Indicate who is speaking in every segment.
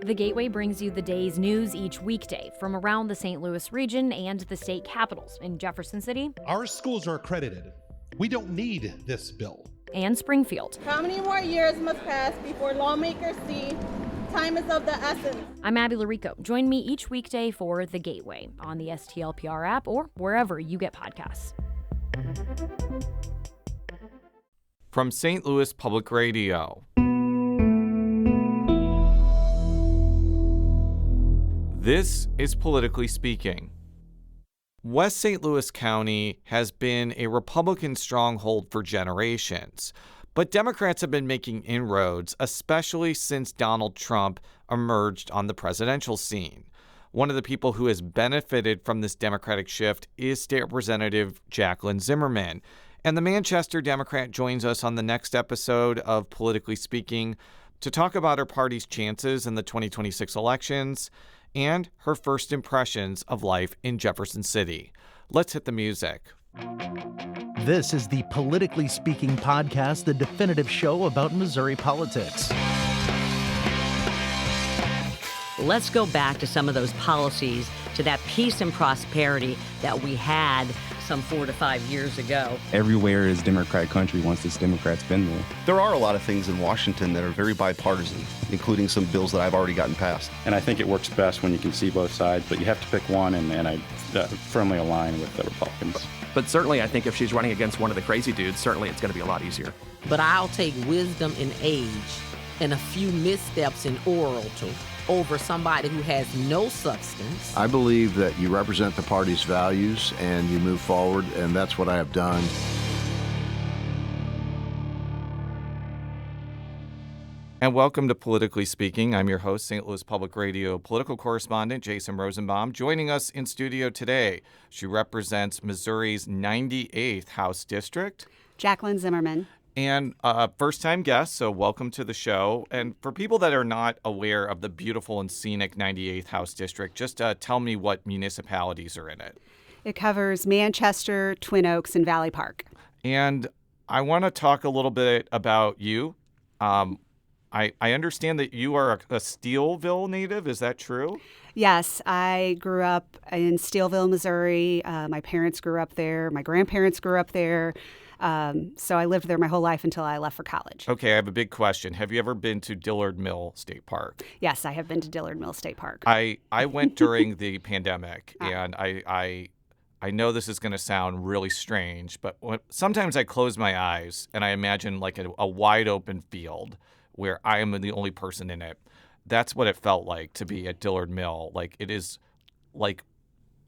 Speaker 1: The Gateway brings you the day's news each weekday from around the St. Louis region and the state capitals in Jefferson City.
Speaker 2: Our schools are accredited. We don't need this bill.
Speaker 1: And Springfield.
Speaker 3: How many more years must pass before lawmakers see time is of the essence?
Speaker 1: I'm Abby Larico. Join me each weekday for The Gateway on the STLPR app or wherever you get podcasts.
Speaker 4: From St. Louis Public Radio. This is Politically Speaking. West St. Louis County has been a Republican stronghold for generations, but Democrats have been making inroads, especially since Donald Trump emerged on the presidential scene. One of the people who has benefited from this Democratic shift is State Representative Jaclyn Zimmermann. And the Manchester Democrat joins us on the next episode of Politically Speaking to talk about her party's chances in the 2026 elections and her first impressions of life in Jefferson City. Let's hit the music.
Speaker 5: This is the Politically Speaking podcast, the definitive show about Missouri politics.
Speaker 6: Let's go back to some of those policies, to that peace and prosperity that we had some 4 to 5 years ago.
Speaker 7: Everywhere is Democrat country once this Democrat's been there.
Speaker 8: There are a lot of things in Washington that are very bipartisan, including some bills that I've already gotten passed.
Speaker 7: And I think it works best when you can see both sides, but you have to pick one, and I firmly align with the Republicans.
Speaker 9: But certainly, I think if she's running against one of the crazy dudes, certainly it's going to be a lot easier.
Speaker 10: But I'll take wisdom in age and a few missteps in oral over somebody who has no substance.
Speaker 11: I believe that you represent the party's values and you move forward, and that's what I have done.
Speaker 4: And welcome to Politically Speaking. I'm your host, St. Louis Public Radio political correspondent Jason Rosenbaum. Joining us in studio today, she represents Missouri's 98th House District,
Speaker 12: Jaclyn Zimmermann.
Speaker 4: And first-time guest, so welcome to the show. And for people that are not aware of the beautiful and scenic 98th House District, just tell me what municipalities are in it.
Speaker 12: It covers Manchester, Twin Oaks, and Valley Park.
Speaker 4: And I want to talk a little bit about you. I understand that you are a Steelville native. Is that true?
Speaker 12: Yes, I grew up in Steelville, Missouri. My parents grew up there. My grandparents grew up there. So I lived there my whole life until I left for college.
Speaker 4: Okay, I have a big question. Have you ever been to Dillard Mill State Park?
Speaker 12: Yes, I have been to Dillard Mill State Park.
Speaker 4: I went during the pandemic, and I know this is going to sound really strange, but sometimes I close my eyes and I imagine like a wide open field where I am the only person in it. That's what it felt like to be at Dillard Mill. Like, it is like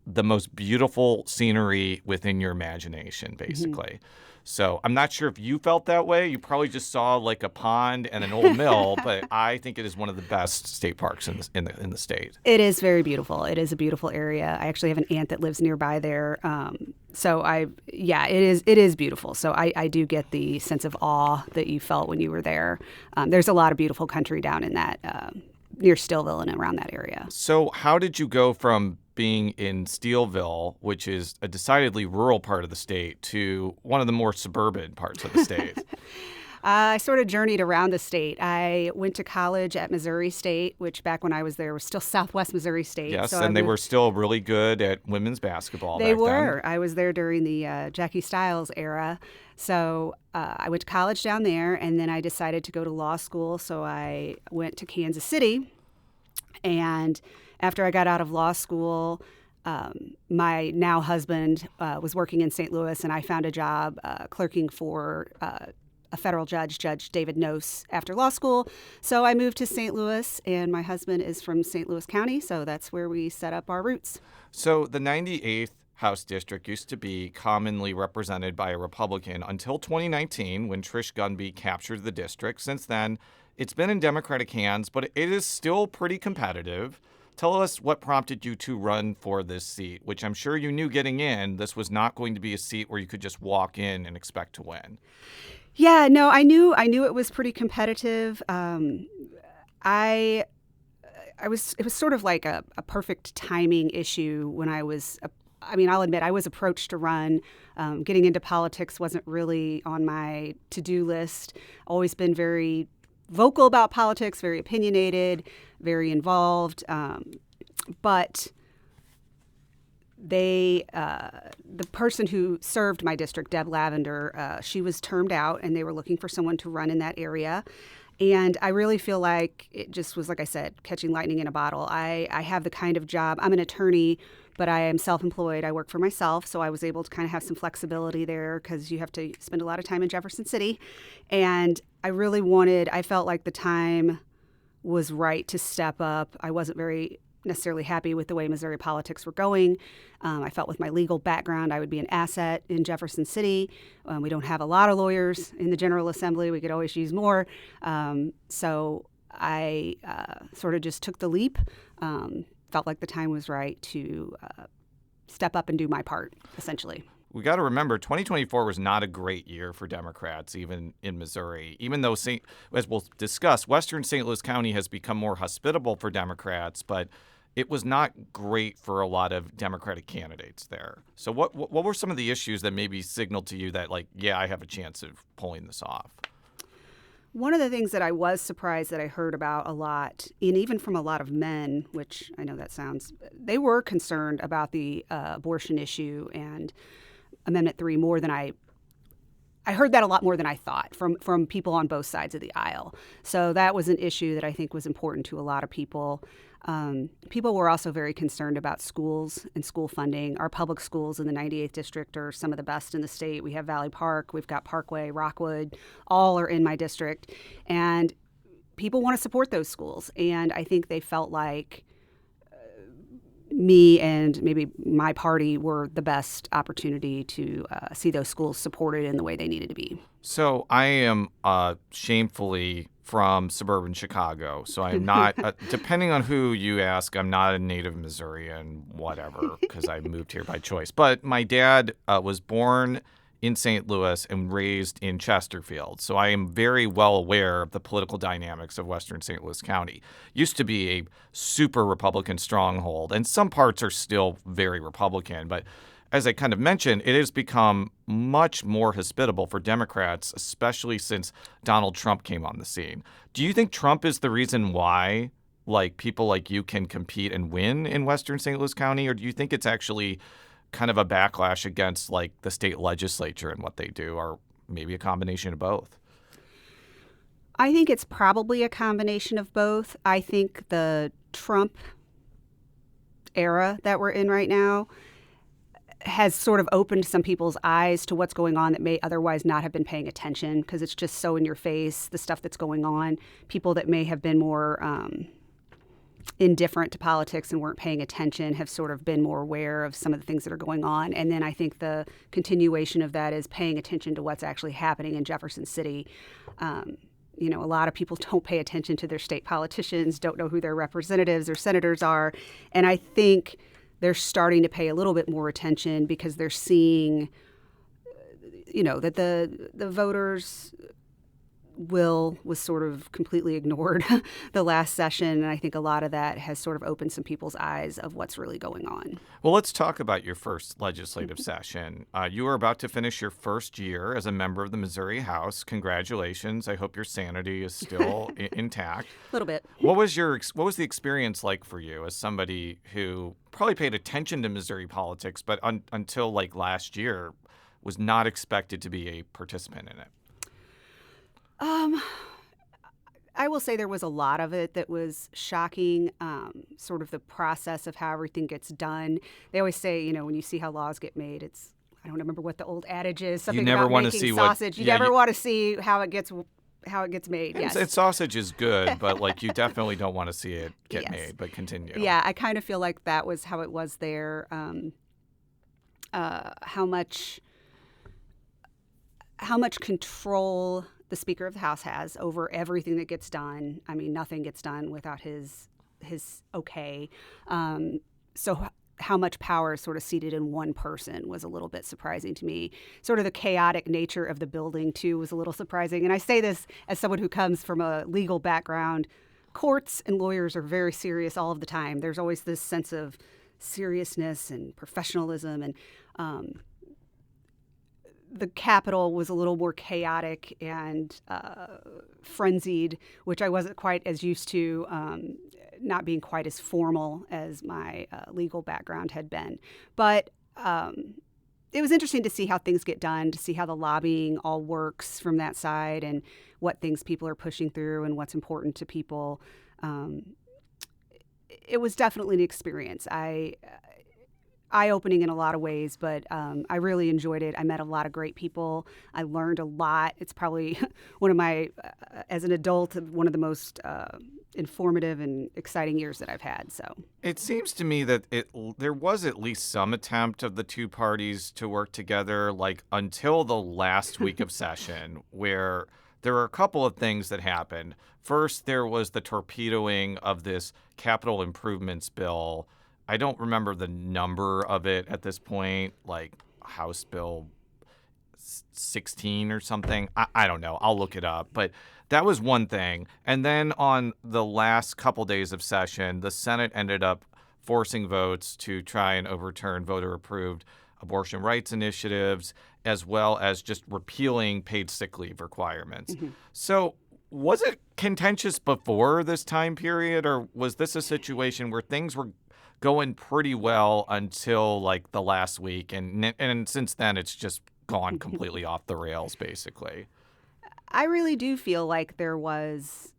Speaker 4: the most beautiful scenery within your imagination, basically. Mm-hmm. So I'm not sure if you felt that way. You probably just saw like a pond and an old mill, but I think it is one of the best state parks in the state.
Speaker 12: It is very beautiful. It is a beautiful area. I actually have an aunt that lives nearby there. It is beautiful. So I do get the sense of awe that you felt when you were there. There's a lot of beautiful country down in that near Steelville and around that area.
Speaker 4: So how did you go from being in Steelville, which is a decidedly rural part of the state, to one of the more suburban parts of the state?
Speaker 12: I sort of journeyed around the state. I went to college at Missouri State, which back when I was there was still Southwest Missouri State.
Speaker 4: Yes, so they were still really good at women's basketball.
Speaker 12: They
Speaker 4: back
Speaker 12: were.
Speaker 4: Then.
Speaker 12: I was there during the Jackie Stiles era. So I went to college down there, and then I decided to go to law school. So I went to Kansas City, and after I got out of law school, my now husband was working in St. Louis, and I found a job clerking for a federal judge, Judge David Nose, after law school. So I moved to St. Louis, and my husband is from St. Louis County, so that's where we set up our roots.
Speaker 4: So the 98th House District used to be commonly represented by a Republican until 2019 when Trish Gunby captured the district. Since then, it's been in Democratic hands, but it is still pretty competitive. Tell us what prompted you to run for this seat, which I'm sure you knew getting in. This was not going to be a seat where you could just walk in and expect to win.
Speaker 12: Yeah, no, I knew it was pretty competitive. It was sort of like a perfect timing issue when I'll admit I was approached to run. Getting into politics wasn't really on my to-do list. Always been very vocal about politics, very opinionated, very involved. But the person who served my district, Deb Lavender, she was termed out, and they were looking for someone to run in that area. And I really feel like it just was, like I said, catching lightning in a bottle. I have the kind of job, I'm an attorney, but I am self-employed. I work for myself, so I was able to kind of have some flexibility there because you have to spend a lot of time in Jefferson City. And I felt like the time was right to step up. I wasn't very necessarily happy with the way Missouri politics were going. I felt with my legal background, I would be an asset in Jefferson City. We don't have a lot of lawyers in the General Assembly. We could always use more. So I sort of just took the leap. Felt like the time was right to step up and do my part, essentially.
Speaker 4: We got to remember, 2024 was not a great year for Democrats, even in Missouri. Even though, as we'll discuss, Western St. Louis County has become more hospitable for Democrats, but it was not great for a lot of Democratic candidates there. So what were some of the issues that maybe signaled to you that, like, yeah, I have a chance of pulling this off?
Speaker 12: One of the things that I was surprised that I heard about a lot, and even from a lot of men, which I know they were concerned about the abortion issue and Amendment 3 more than I heard that a lot more than I thought from people on both sides of the aisle. So that was an issue that I think was important to a lot of people. People were also very concerned about schools and school funding. Our public schools in the 98th District are some of the best in the state. We have Valley Park, we've got Parkway, Rockwood, all are in my district. And people want to support those schools. And I think they felt like me and maybe my party were the best opportunity to see those schools supported in the way they needed to be.
Speaker 4: So I am shamefully from suburban Chicago. So I'm not, depending on who you ask, I'm not a native Missourian, whatever, because I moved here by choice. But my dad was born in St. Louis and raised in Chesterfield. So I am very well aware of the political dynamics of Western St. Louis County. Used to be a super Republican stronghold, and some parts are still very Republican. But as I kind of mentioned, it has become much more hospitable for Democrats, especially since Donald Trump came on the scene. Do you think Trump is the reason why, like, people like you can compete and win in Western St. Louis County, or do you think it's actually kind of a backlash against, like, the state legislature and what they do, or maybe a combination of both?
Speaker 12: I think it's probably a combination of both. I think the Trump era that we're in right now has sort of opened some people's eyes to what's going on that may otherwise not have been paying attention, because it's just so in your face, the stuff that's going on. People that may have been more indifferent to politics and weren't paying attention have sort of been more aware of some of the things that are going on. And then I think the continuation of that is paying attention to what's actually happening in Jefferson City. A lot of people don't pay attention to their state politicians, don't know who their representatives or senators are. And I think they're starting to pay a little bit more attention because they're seeing, that the voters' will was sort of completely ignored the last session. And I think a lot of that has sort of opened some people's eyes of what's really going on.
Speaker 4: Well, let's talk about your first legislative session. You are about to finish your first year as a member of the Missouri House. Congratulations. I hope your sanity is still intact.
Speaker 12: A little bit.
Speaker 4: What was the experience like for you as somebody who probably paid attention to Missouri politics, but until like last year was not expected to be a participant in it?
Speaker 12: I will say there was a lot of it that was shocking, sort of the process of how everything gets done. They always say, when you see how laws get made, I don't remember what the old adage is, something about making sausage. You never want to see how it gets made. Yes.
Speaker 4: And sausage is good, but like you definitely don't want to see it get made, but continue.
Speaker 12: Yeah, I kind of feel like that was how it was there. How much control the Speaker of the House has over everything that gets done. I mean, nothing gets done without his okay. So how much power is sort of seated in one person was a little bit surprising to me. Sort of the chaotic nature of the building, too, was a little surprising. And I say this as someone who comes from a legal background. Courts and lawyers are very serious all of the time. There's always this sense of seriousness and professionalism, and the Capitol was a little more chaotic and frenzied, which I wasn't quite as used to, not being quite as formal as my legal background had been. But it was interesting to see how things get done, to see how the lobbying all works from that side and what things people are pushing through and what's important to people. It was definitely an experience. Eye-opening in a lot of ways, but I really enjoyed it. I met a lot of great people. I learned a lot. It's probably one of my, as an adult, one of the most informative and exciting years that I've had. So
Speaker 4: it seems to me that there was at least some attempt of the two parties to work together, like until the last week of session, where there were a couple of things that happened. First, there was the torpedoing of this capital improvements bill. I don't remember the number of it at this point, like House Bill 16 or something. I don't know. I'll look it up. But that was one thing. And then on the last couple days of session, the Senate ended up forcing votes to try and overturn voter-approved abortion rights initiatives, as well as just repealing paid sick leave requirements. Mm-hmm. So was it contentious before this time period, or was this a situation where things were going pretty well until like the last week, and since then it's just gone completely off the rails, basically?
Speaker 12: I really do feel like there was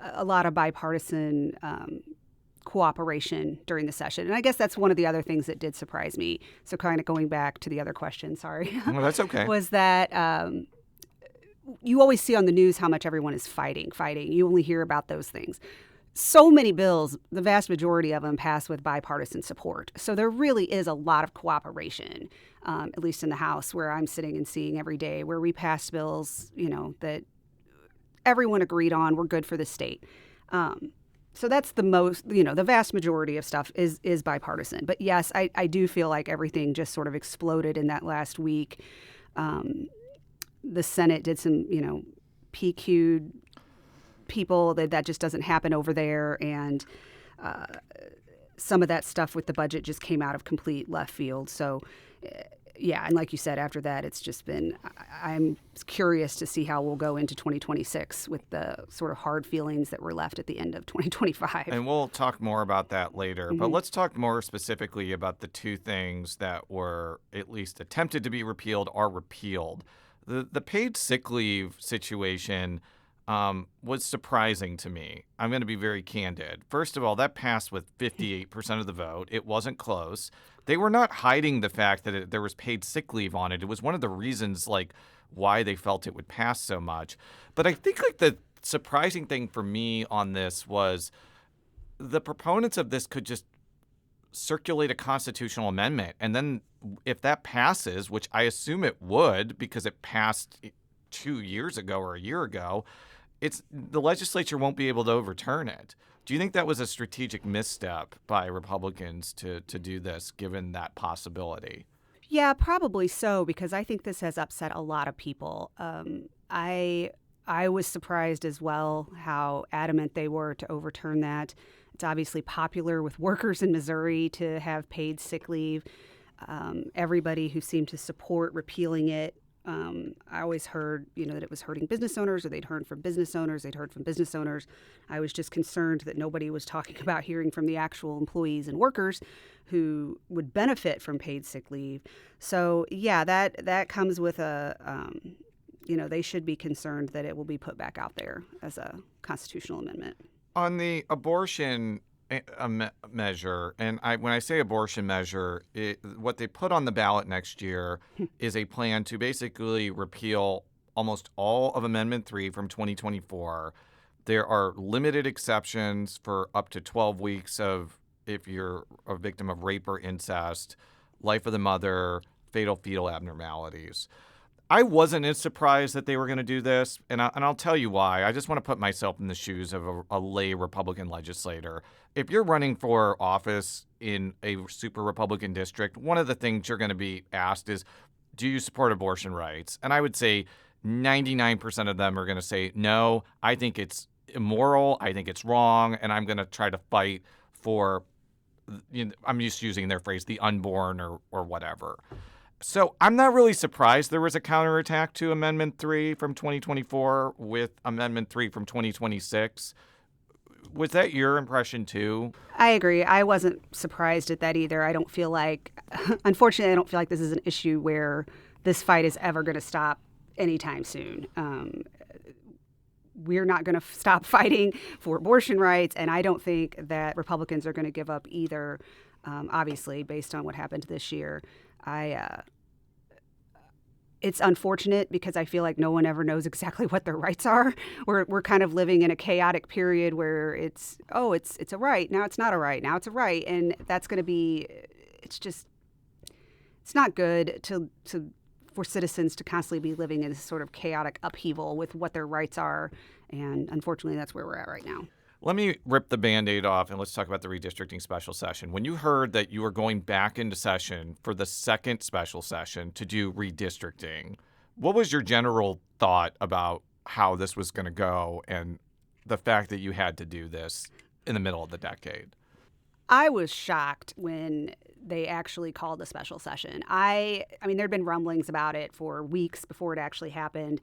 Speaker 12: a lot of bipartisan cooperation during the session, and I guess that's one of the other things that did surprise me. So kind of going back to the other question, sorry.
Speaker 4: Well, that's okay.
Speaker 12: Was that you always see on the news how much everyone is fighting. You only hear about those things. So many bills, the vast majority of them pass with bipartisan support. So there really is a lot of cooperation, at least in the House where I'm sitting and seeing every day, where we pass bills, that everyone agreed on were good for the state. So that's the most, the vast majority of stuff is bipartisan. But yes, I do feel like everything just sort of exploded in that last week. The Senate did some, PQ'd people that just doesn't happen over there, and some of that stuff with the budget just came out of complete left field. So yeah, and like you said, after that it's just been, I'm curious to see how we'll go into 2026 with the sort of hard feelings that were left at the end of 2025.
Speaker 4: And we'll talk more about that later. Mm-hmm. But let's talk more specifically about the two things that were at least attempted to be repealed are repealed. The paid sick leave situation was surprising to me. I'm going to be very candid. First of all, that passed with 58% of the vote. It wasn't close. They were not hiding the fact that there was paid sick leave on it. It was one of the reasons, why they felt it would pass so much. But I think, the surprising thing for me on this was the proponents of this could just circulate a constitutional amendment. And then if that passes, which I assume it would because it passed 2 years ago or a year ago, the legislature won't be able to overturn it. Do you think that was a strategic misstep by Republicans to do this, given that possibility?
Speaker 12: Yeah, probably so, because I think this has upset a lot of people. I was surprised as well how adamant they were to overturn that. It's obviously popular with workers in Missouri to have paid sick leave. Everybody who seemed to support repealing it, I always heard, that it was hurting business owners, or they'd heard from business owners. I was just concerned that nobody was talking about hearing from the actual employees and workers who would benefit from paid sick leave. So, yeah, that comes with they should be concerned that it will be put back out there as a constitutional amendment.
Speaker 4: On the abortion measure, and when I say abortion measure, what they put on the ballot next year is a plan to basically repeal almost all of Amendment 3 from 2024. There are limited exceptions for up to 12 weeks of if you're a victim of rape or incest, life of the mother, fatal fetal abnormalities. I wasn't as surprised that they were going to do this, and I'll tell you why. I just want to put myself in the shoes of a lay Republican legislator. If you're running for office in a super Republican district, one of the things you're going to be asked is, do you support abortion rights? And I would say 99% of them are going to say, no, I think it's immoral, I think it's wrong, and I'm going to try to fight for, I'm just using their phrase, the unborn or whatever. So I'm not really surprised there was a counterattack to Amendment 3 from 2024 with Amendment 3 from 2026. Was that your impression too?
Speaker 12: I agree. I wasn't surprised at that either. I don't feel like, unfortunately, I don't feel like this is an issue where this fight is ever going to stop anytime soon. We're not going to stop fighting for abortion rights, and I don't think that Republicans are going to give up either, obviously, based on what happened this year. It's unfortunate because I feel like no one ever knows exactly what their rights are. We're kind of living in a chaotic period where it's a right, now it's not a right, now it's a right, and that's going to be, it's not good for citizens to constantly be living in this sort of chaotic upheaval with what their rights are, and unfortunately that's where we're at right now.
Speaker 4: Let me rip the Band-Aid off and let's talk about the redistricting special session. When you heard that you were going back into session for the second special session to do redistricting, what was your general thought about how this was going to go and the fact that you had to do this in the middle of the decade?
Speaker 12: I was shocked when they actually called a special session. I mean, there'd been rumblings about it for weeks before it actually happened.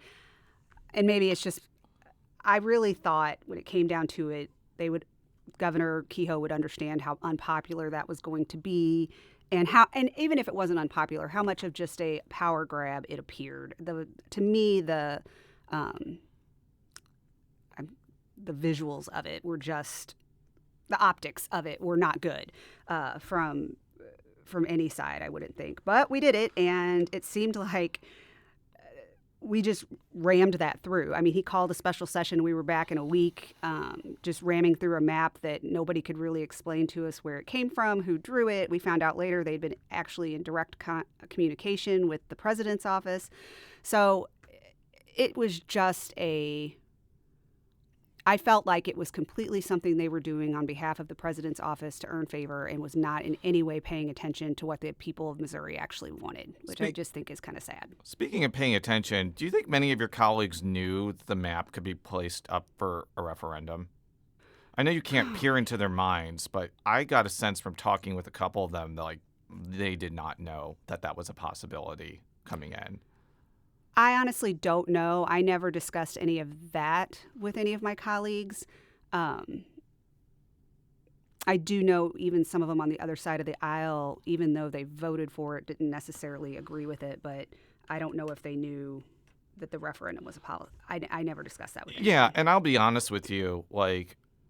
Speaker 12: And maybe it's just, I really thought when it came down to it, Governor Kehoe would understand how unpopular that was going to be, and even if it wasn't unpopular, how much of just a power grab it appeared. To me, the visuals of it were just, the optics of it were not good from any side, I wouldn't think. But we did it, and it seemed like we just rammed that through. I mean, he called a special session. We were back in a week, just ramming through a map that nobody could really explain to us where it came from, who drew it. We found out later they'd been actually in direct communication with the president's office. So it was just I felt like it was completely something they were doing on behalf of the president's office to earn favor and was not in any way paying attention to what the people of Missouri actually wanted, which I just think is kind of sad.
Speaker 4: Speaking of paying attention, do you think many of your colleagues knew the map could be placed up for a referendum? I know you can't peer into their minds, but I got a sense from talking with a couple of them that they did not know that was a possibility coming in.
Speaker 12: I honestly don't know. I never discussed any of that with any of my colleagues. I do know even some of them on the other side of the aisle, even though they voted for it, didn't necessarily agree with it. But I don't know if they knew that the referendum was a policy. I never discussed that with anyone.
Speaker 4: Yeah, and I'll be honest with you,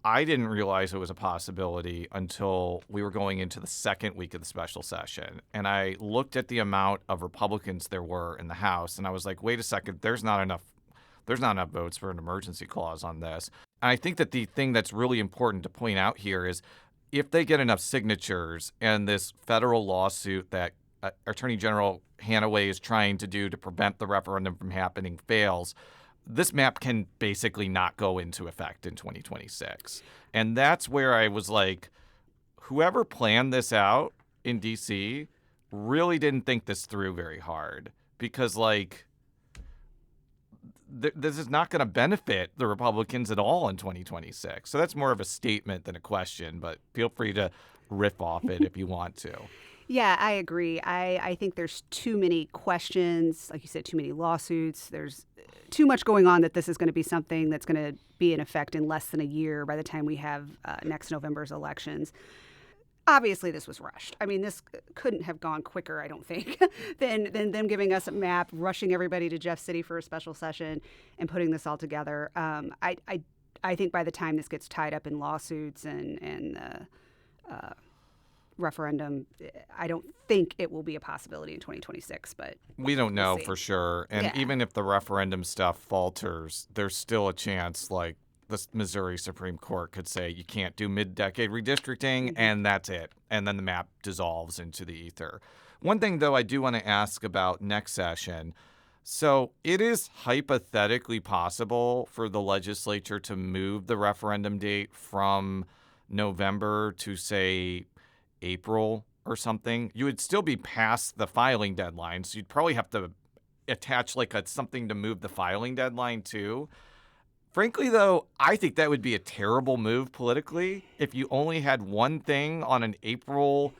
Speaker 4: I didn't realize it was a possibility until we were going into the second week of the special session. And I looked at the amount of Republicans there were in the House, and I was like, wait a second, there's not enough votes for an emergency clause on this. And I think that the thing that's really important to point out here is if they get enough signatures and this federal lawsuit that Attorney General Hanaway is trying to do to prevent the referendum from happening fails, this map can basically not go into effect in 2026. And that's where I was like, whoever planned this out in D.C. really didn't think this through very hard because, this is not going to benefit the Republicans at all in 2026. So that's more of a statement than a question, but feel free to riff off it if you want to.
Speaker 12: Yeah, I agree. I think there's too many questions, like you said, too many lawsuits. There's too much going on that this is going to be something that's going to be in effect in less than a year by the time we have next November's elections. Obviously, this was rushed. I mean, this couldn't have gone quicker, I don't think, than them giving us a map, rushing everybody to Jeff City for a special session, and putting this all together. I think by the time this gets tied up in lawsuits and referendum, I don't think it will be a possibility in 2026, but
Speaker 4: we don't know for sure. And even if the referendum stuff falters, there's still a chance the Missouri Supreme Court could say you can't do mid-decade redistricting, and that's it. And then the map dissolves into the ether. One thing, though, I do want to ask about next session. So it is hypothetically possible for the legislature to move the referendum date from November to, say, April or something. You would still be past the filing deadline, so you'd probably have to attach something to move the filing deadline to. Frankly, though, I think that would be a terrible move politically if you only had one thing on an April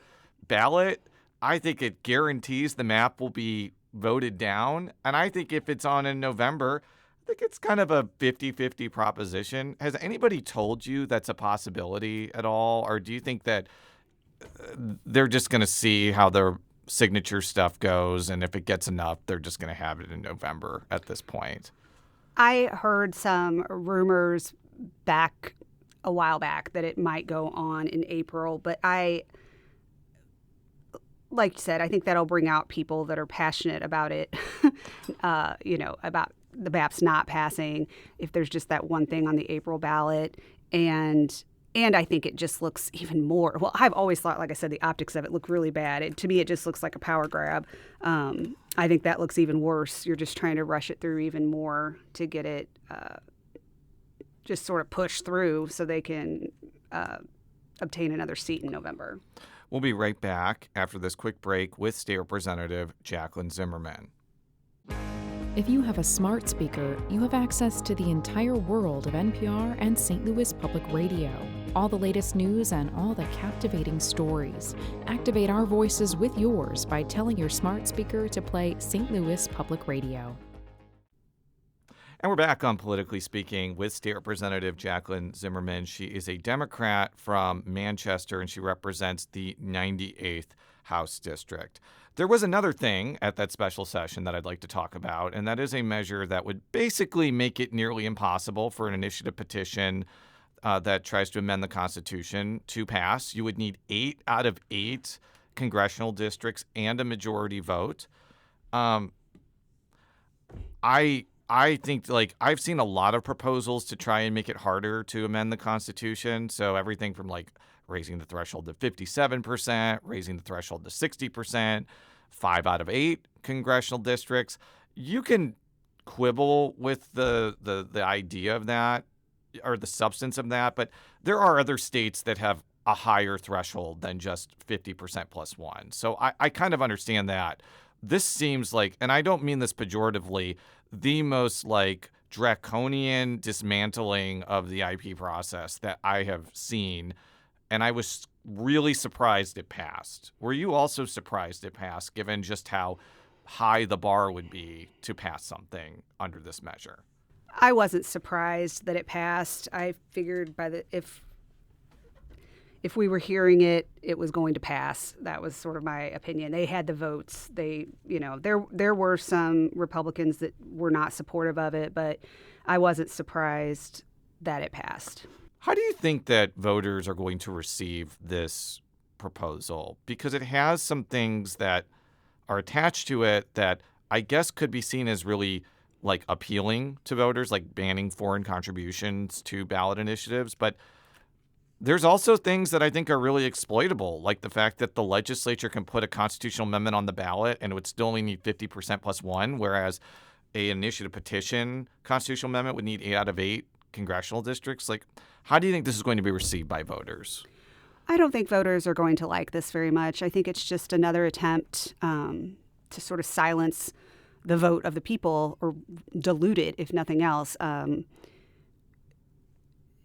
Speaker 4: ballot I think it guarantees the map will be voted down. And I think if it's on in November, I think it's kind of a 50-50 proposition. Has anybody told you that's a possibility at all? Or do you think that they're just going to see how their signature stuff goes, and if it gets enough, they're just going to have it in November at this point?
Speaker 12: I heard some rumors a while back that it might go on in April, but like you said, I think that'll bring out people that are passionate about it, about the BAPS not passing, if there's just that one thing on the April ballot. And I think it just looks even more, well, I've always thought, like I said, the optics of it look really bad. To me, it just looks like a power grab. I think that looks even worse. You're just trying to rush it through even more to get it just sort of pushed through so they can obtain another seat in November.
Speaker 4: We'll be right back after this quick break with State Representative Jaclyn Zimmermann.
Speaker 13: If you have a smart speaker, you have access to the entire world of NPR and St. Louis Public Radio. All the latest news and all the captivating stories. Activate our voices with yours by telling your smart speaker to play St. Louis Public Radio.
Speaker 4: And we're back on Politically Speaking with State Representative Jaclyn Zimmermann. She is a Democrat from Manchester, and she represents the 98th House District. There was another thing at that special session that I'd like to talk about, and that is a measure that would basically make it nearly impossible for an initiative petition that tries to amend the Constitution to pass. You would need 8 out of 8 congressional districts and a majority vote. I think, I've seen a lot of proposals to try and make it harder to amend the Constitution. So everything from, raising the threshold to 57%, raising the threshold to 60%, 5 out of 8 congressional districts. You can quibble with the idea of that or the substance of that, but there are other states that have a higher threshold than just 50% plus 1. So I kind of understand that. This seems like, and I don't mean this pejoratively, the most draconian dismantling of the IP process that I have seen. And I was really surprised it passed. Were you also surprised it passed, given just how high the bar would be to pass something under this measure?
Speaker 12: I wasn't surprised that it passed. I figured if we were hearing it, it was going to pass. That was sort of my opinion. They had the votes. There were some Republicans that were not supportive of it, but I wasn't surprised that it passed.
Speaker 4: How do you think that voters are going to receive this proposal? Because it has some things that are attached to it that I guess could be seen as really appealing to voters, like banning foreign contributions to ballot initiatives. But there's also things that I think are really exploitable, like the fact that the legislature can put a constitutional amendment on the ballot and it would still only need 50% plus 1, whereas an initiative petition constitutional amendment would need 8 out of 8 congressional districts. How do you think this is going to be received by voters?
Speaker 12: I don't think voters are going to like this very much. I think it's just another attempt to sort of silence the vote of the people or dilute it, if nothing else.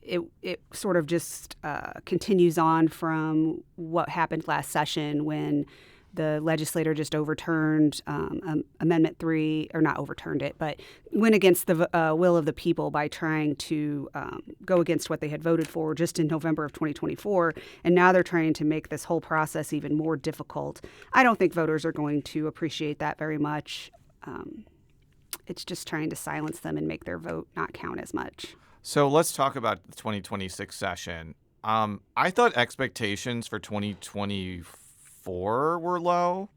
Speaker 12: It sort of just continues on from what happened last session when the legislator just overturned Amendment 3, or not overturned it, but went against the will of the people by trying to go against what they had voted for just in November of 2024. And now they're trying to make this whole process even more difficult. I don't think voters are going to appreciate that very much. It's just trying to silence them and make their vote not count as much.
Speaker 4: So let's talk about the 2026 session. I thought expectations for 2024 were low,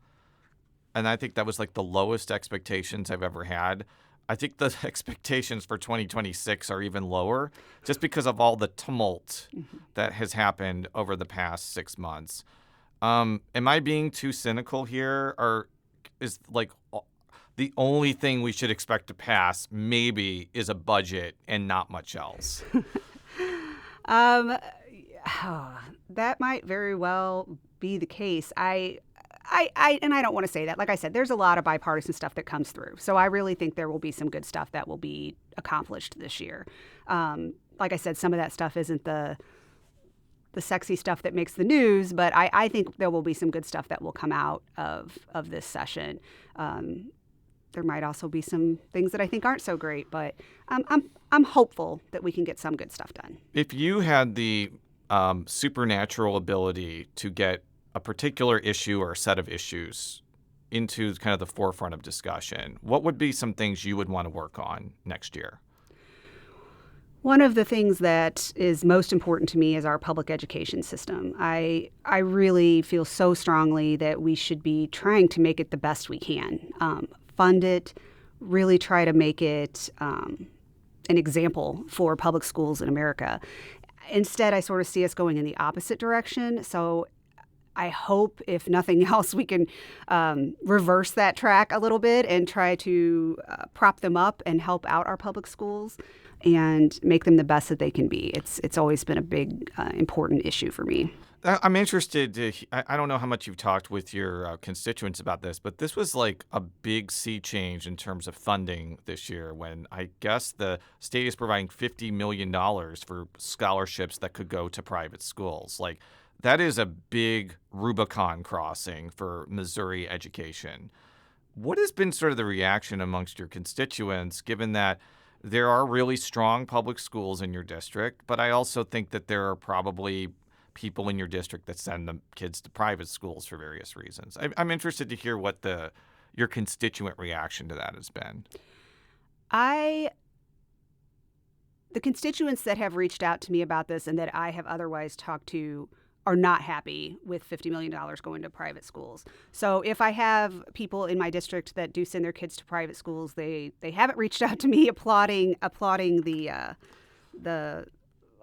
Speaker 4: and I think that was the lowest expectations I've ever had. I think the expectations for 2026 are even lower just because of all the tumult that has happened over the past 6 months. Am I being too cynical here, or is the only thing we should expect to pass maybe is a budget and not much else?
Speaker 12: That might very well be the case. And I don't want to say that. Like I said, there's a lot of bipartisan stuff that comes through. So I really think there will be some good stuff that will be accomplished this year. Like I said, some of that stuff isn't the sexy stuff that makes the news, but I think there will be some good stuff that will come out of this session. There might also be some things that I think aren't so great, but I'm hopeful that we can get some good stuff done.
Speaker 4: If you had the supernatural ability to get a particular issue or a set of issues into kind of the forefront of discussion, what would be some things you would want to work on next year?
Speaker 12: One of the things that is most important to me is our public education system. I really feel so strongly that we should be trying to make it the best we can. Fund it, really try to make it an example for public schools in America. Instead, I sort of see us going in the opposite direction. So I hope, if nothing else, we can reverse that track a little bit and try to prop them up and help out our public schools and make them the best that they can be. It's always been a big, important issue for me.
Speaker 4: I'm interested to, I don't know how much you've talked with your constituents about this, but this was like a big sea change in terms of funding this year when I guess the state is providing $50 million for scholarships that could go to private schools. Like, that is a big Rubicon crossing for Missouri education. What has been sort of the reaction amongst your constituents, given that there are really strong public schools in your district, but I also think that there are probably people in your district that send the kids to private schools for various reasons. I'm interested to hear what your constituent reaction to that has been.
Speaker 12: The constituents that have reached out to me about this and that I have otherwise talked to are not happy with $50 million going to private schools. So if I have people in my district that do send their kids to private schools, they haven't reached out to me applauding the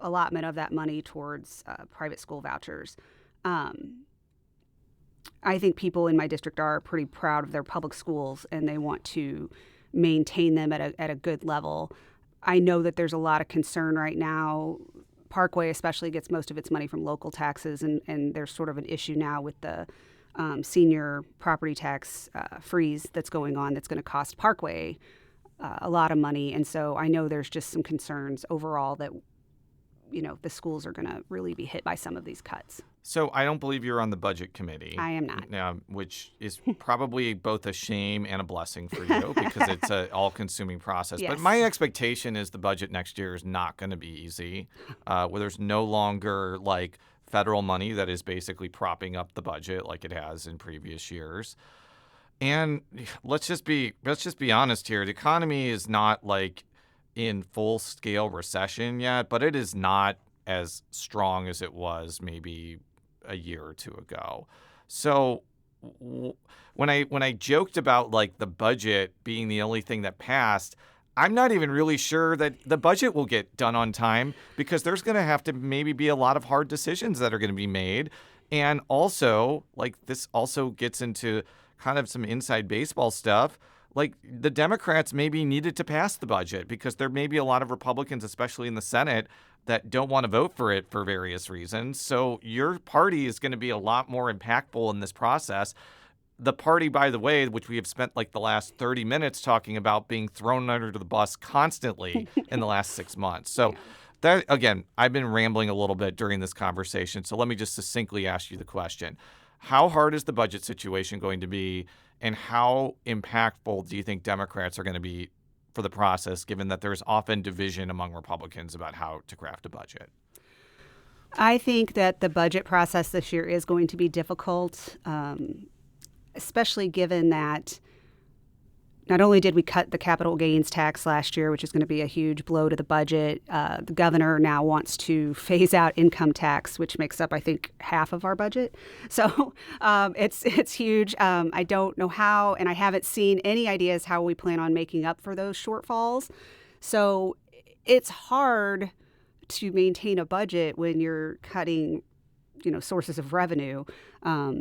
Speaker 12: allotment of that money towards private school vouchers. I think people in my district are pretty proud of their public schools and they want to maintain them at a good level. I know that there's a lot of concern right now. Parkway especially gets most of its money from local taxes, and there's sort of an issue now with the senior property tax freeze that's going on that's going to cost Parkway a lot of money. And so I know there's just some concerns overall that, the schools are going to really be hit by some of these cuts.
Speaker 4: So I don't believe you're on the budget committee.
Speaker 12: I am not.
Speaker 4: Which is probably both a shame and a blessing for you because it's an all-consuming process.
Speaker 12: Yes.
Speaker 4: But my expectation is the budget next year is not going to be easy, where there's no longer like federal money that is basically propping up the budget like it has in previous years. And let's just be honest here. The economy is not like in full-scale recession yet, but it is not as strong as it was maybe a year or two ago. So when I joked about like the budget being the only thing that passed, I'm not even really sure that the budget will get done on time because there's going to have to maybe be a lot of hard decisions that are going to be made. And also, like, this also gets into kind of some inside baseball stuff. Like, the Democrats maybe needed to pass the budget because there may be a lot of Republicans, especially in the Senate, that don't want to vote for it for various reasons. So your party is going to be a lot more impactful in this process. The party, by the way, which we have spent like the last 30 minutes talking about being thrown under the bus constantly in the last 6 months. So that, again, I've been rambling a little bit during this conversation. So let me just succinctly ask you the question. How hard is the budget situation going to be? And how impactful do you think Democrats are going to be for the process, given that there's often division among Republicans about how to craft a budget?
Speaker 12: I think that the budget process this year is going to be difficult, especially given that not only did we cut the capital gains tax last year, which is going to be a huge blow to the budget, the governor now wants to phase out income tax, which makes up, I think, half of our budget. So it's huge. I don't know how, and I haven't seen any ideas how we plan on making up for those shortfalls. So it's hard to maintain a budget when you're cutting, sources of revenue. A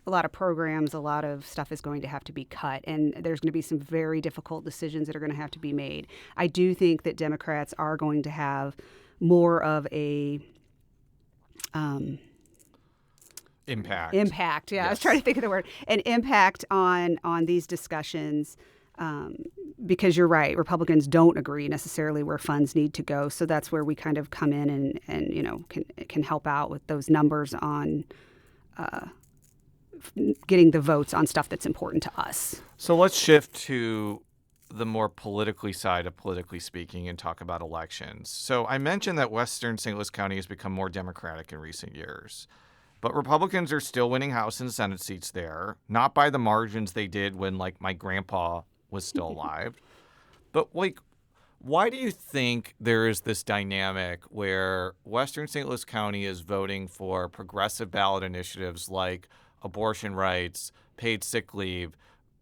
Speaker 12: lot of programs, a lot of stuff is going to have to be cut, and there's going to be some very difficult decisions that are going to have to be made. I do think that Democrats are going to have more of a
Speaker 4: impact.
Speaker 12: Yeah, yes. I was trying to think of the word. An impact on these discussions because you're right, Republicans don't agree necessarily where funds need to go. So that's where we kind of come in and can help out with those numbers on getting the votes on stuff that's important to us.
Speaker 4: So let's shift to the more politically side of politically speaking and talk about elections. So I mentioned that Western St. Louis County has become more Democratic in recent years, but Republicans are still winning House and Senate seats there, not by the margins they did when, like, my grandpa was still alive. But, like, why do you think there is this dynamic where Western St. Louis County is voting for progressive ballot initiatives like abortion rights, paid sick leave,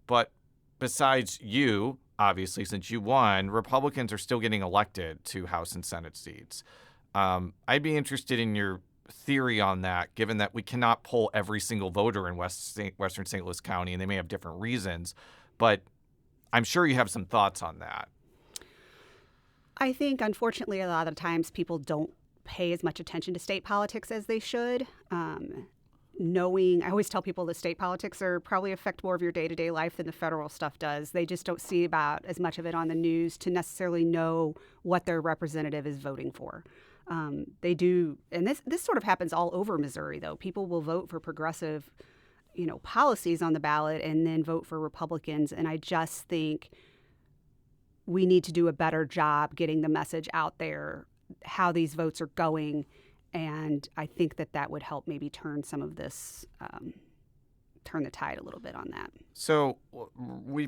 Speaker 4: but besides you, obviously, since you won, Republicans are still getting elected to House and Senate seats? I'd be interested in your theory on that, given that we cannot poll every single voter in Western St. Louis County, and they may have different reasons, but I'm sure you have some thoughts on that.
Speaker 12: I think, unfortunately, a lot of times people don't pay as much attention to state politics as they should. I always tell people that state politics probably affect more of your day-to-day life than the federal stuff does. They just don't see about as much of it on the news to necessarily know what their representative is voting for. They do, and this sort of happens all over Missouri, though. People will vote for progressive, policies on the ballot and then vote for Republicans. And I just think we need to do a better job getting the message out there, how these votes are going. And I think that would help maybe turn some of this, turn the tide a little bit on that.
Speaker 4: So we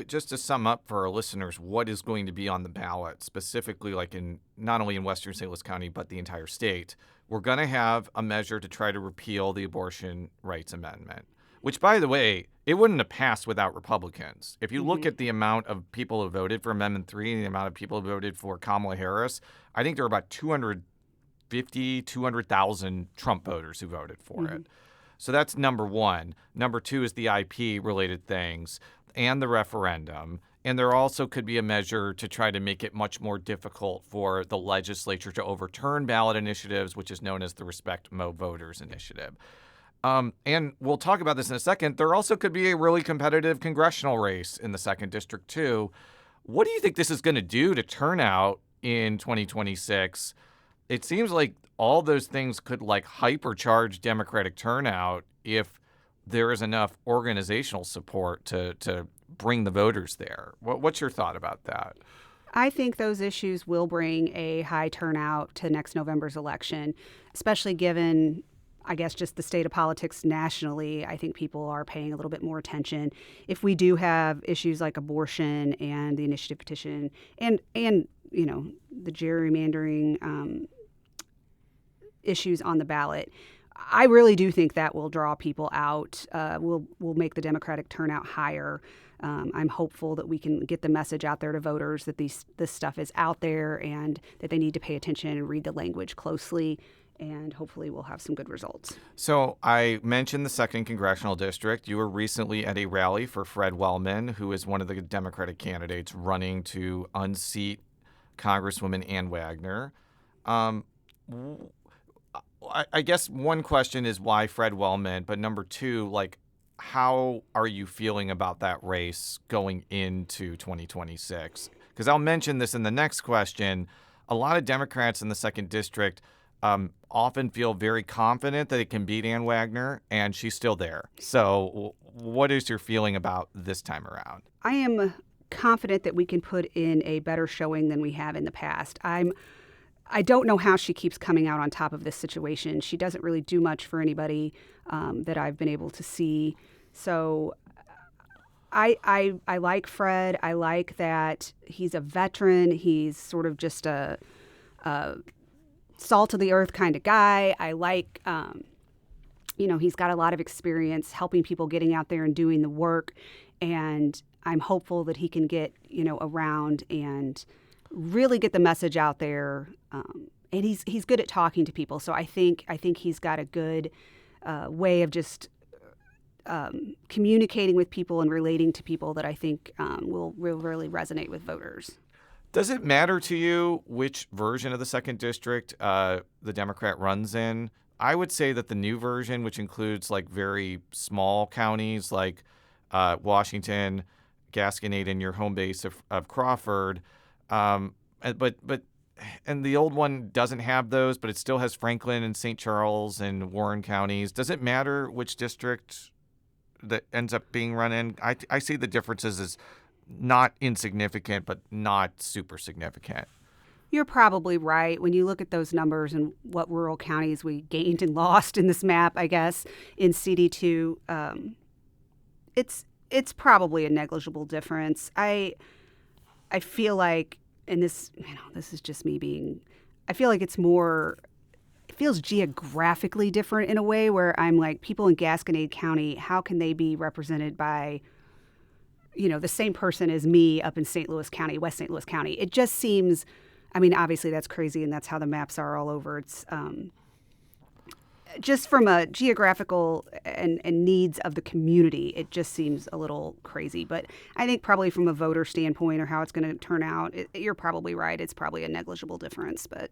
Speaker 4: just to sum up for our listeners, what is going to be on the ballot, specifically like in not only in Western St. Louis County, but the entire state? We're going to have a measure to try to repeal the abortion rights amendment, which, by the way, it wouldn't have passed without Republicans. If you look at the amount of people who voted for Amendment 3 and the amount of people who voted for Kamala Harris, I think there were about 200,000 Trump voters who voted for it. So that's number one. Number two is the IP-related things and the referendum. And there also could be a measure to try to make it much more difficult for the legislature to overturn ballot initiatives, which is known as the Respect Mo Voters Initiative. And we'll talk about this in a second. There also could be a really competitive congressional race in the 2nd District, too. What do you think this is going to do to turnout in 2026? It seems like all those things could hypercharge Democratic turnout if there is enough organizational support to bring the voters there. What's your thought about that?
Speaker 12: I think those issues will bring a high turnout to next November's election, especially given, I guess, just the state of politics nationally. I think people are paying a little bit more attention. If we do have issues like abortion and the initiative petition and the gerrymandering issues on the ballot, I really do think that will draw people out. Will make the Democratic turnout higher. I'm hopeful that we can get the message out there to voters that this stuff is out there and that they need to pay attention and read the language closely. And hopefully we'll have some good results.
Speaker 4: So I mentioned the 2nd Congressional District. You were recently at a rally for Fred Wellman, who is one of the Democratic candidates running to unseat Congresswoman Ann Wagner. I guess one question is why Fred Wellman, but number two, how are you feeling about that race going into 2026? Because I'll mention this in the next question. A lot of Democrats in the 2nd District often feel very confident that it can beat Ann Wagner, and she's still there. So what is your feeling about this time around?
Speaker 12: I am confident that we can put in a better showing than we have in the past. I don't know how she keeps coming out on top of this situation. She doesn't really do much for anybody that I've been able to see. So I like Fred. I like that he's a veteran. He's sort of just a salt of the earth kind of guy. I like, he's got a lot of experience helping people, getting out there and doing the work. And I'm hopeful that he can get, around and really get the message out there. And he's good at talking to people. So I think he's got a good way of just communicating with people and relating to people that I think will really resonate with voters.
Speaker 4: Does it matter to you which version of the 2nd District the Democrat runs in? I would say that the new version, which includes very small counties like Washington Gasconade in your home base of Crawford, and the old one doesn't have those, but it still has Franklin and St. Charles and Warren counties. Does it matter which district that ends up being run in? I see the differences as not insignificant, but not super significant.
Speaker 12: You're probably right. When you look at those numbers and what rural counties we gained and lost in this map, I guess, in CD2, it's probably a negligible difference. I feel like, and this is just me I feel like it feels geographically different in a way where I'm like, people in Gasconade County, how can they be represented by, the same person as me up in St. Louis County, West St. Louis County? It just seems, obviously that's crazy and that's how the maps are all over. It's just from a geographical and needs of the community, it just seems a little crazy. But I think probably from a voter standpoint or how it's going to turn out, you're probably right. It's probably a negligible difference, but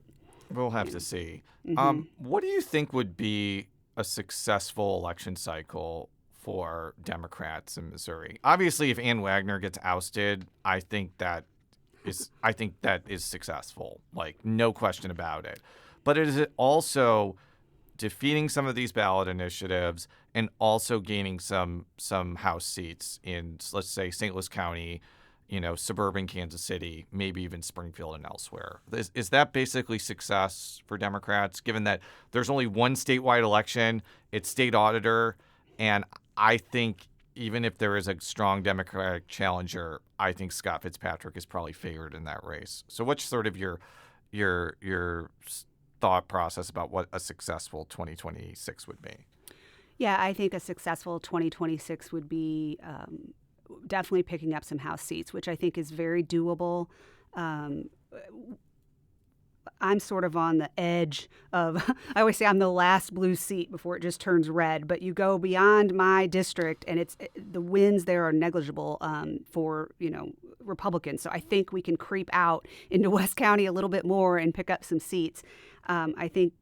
Speaker 4: we'll have to see.
Speaker 12: Mm-hmm.
Speaker 4: What do you think would be a successful election cycle for Democrats in Missouri? Obviously, if Ann Wagner gets ousted, I think that is successful. Like, no question about it. But is it also defeating some of these ballot initiatives and also gaining some House seats in, let's say, St. Louis County, suburban Kansas City, maybe even Springfield and elsewhere? Is that basically success for Democrats, given that there's only one statewide election, it's state auditor, and I think even if there is a strong Democratic challenger, I think Scott Fitzpatrick is probably favored in that race. So what's sort of your thought process about what a successful 2026 would be?
Speaker 12: Yeah, I think a successful 2026 would be definitely picking up some House seats, which I think is very doable. I'm sort of on the edge of, I always say I'm the last blue seat before it just turns red, but you go beyond my district and the wins there are negligible for, Republicans. So I think we can creep out into West County a little bit more and pick up some seats. I think,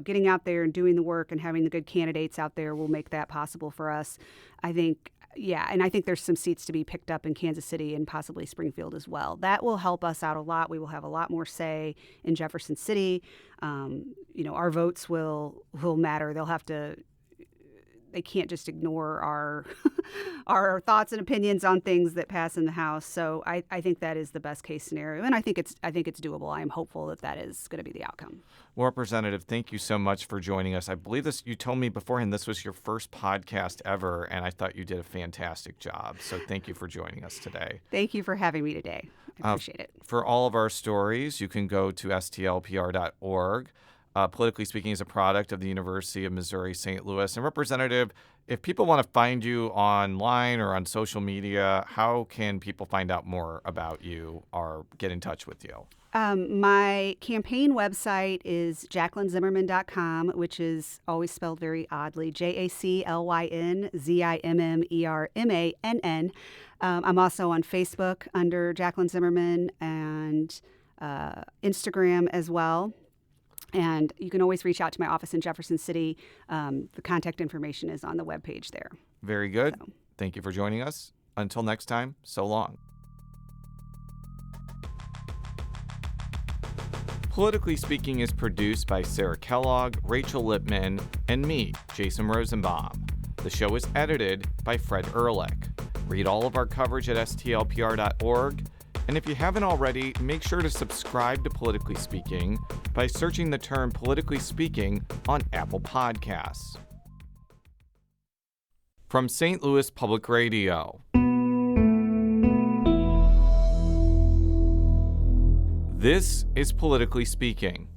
Speaker 12: getting out there and doing the work and having the good candidates out there will make that possible for us. I think, and I think there's some seats to be picked up in Kansas City and possibly Springfield as well. That will help us out a lot. We will have a lot more say in Jefferson City. Our votes will matter. They can't just ignore our thoughts and opinions on things that pass in the House. So I think that is the best case scenario, and I think it's doable. I am hopeful that is going to be the outcome.
Speaker 4: Well, Representative, thank you so much for joining us. I believe you told me beforehand this was your first podcast ever, and I thought you did a fantastic job. So thank you for joining us today.
Speaker 12: Thank you for having me today. I appreciate it.
Speaker 4: For all of our stories, you can go to STLPR.org. Politically Speaking is a product of the University of Missouri St. Louis. And Representative, if people want to find you online or on social media, how can people find out more about you or get in touch with you?
Speaker 12: My campaign website is jaclynzimmermann.com, which is always spelled very oddly, JaclynZimmermann. I'm also on Facebook under Jaclyn Zimmermann and Instagram as well. And you can always reach out to my office in Jefferson City. The contact information is on the webpage there.
Speaker 4: Very good. So. Thank you for joining us. Until next time, so long. Politically Speaking is produced by Sarah Kellogg, Rachel Lippman, and me, Jason Rosenbaum. The show is edited by Fred Ehrlich. Read all of our coverage at STLPR.org. And if you haven't already, make sure to subscribe to Politically Speaking by searching the term Politically Speaking on Apple Podcasts. From St. Louis Public Radio. This is Politically Speaking.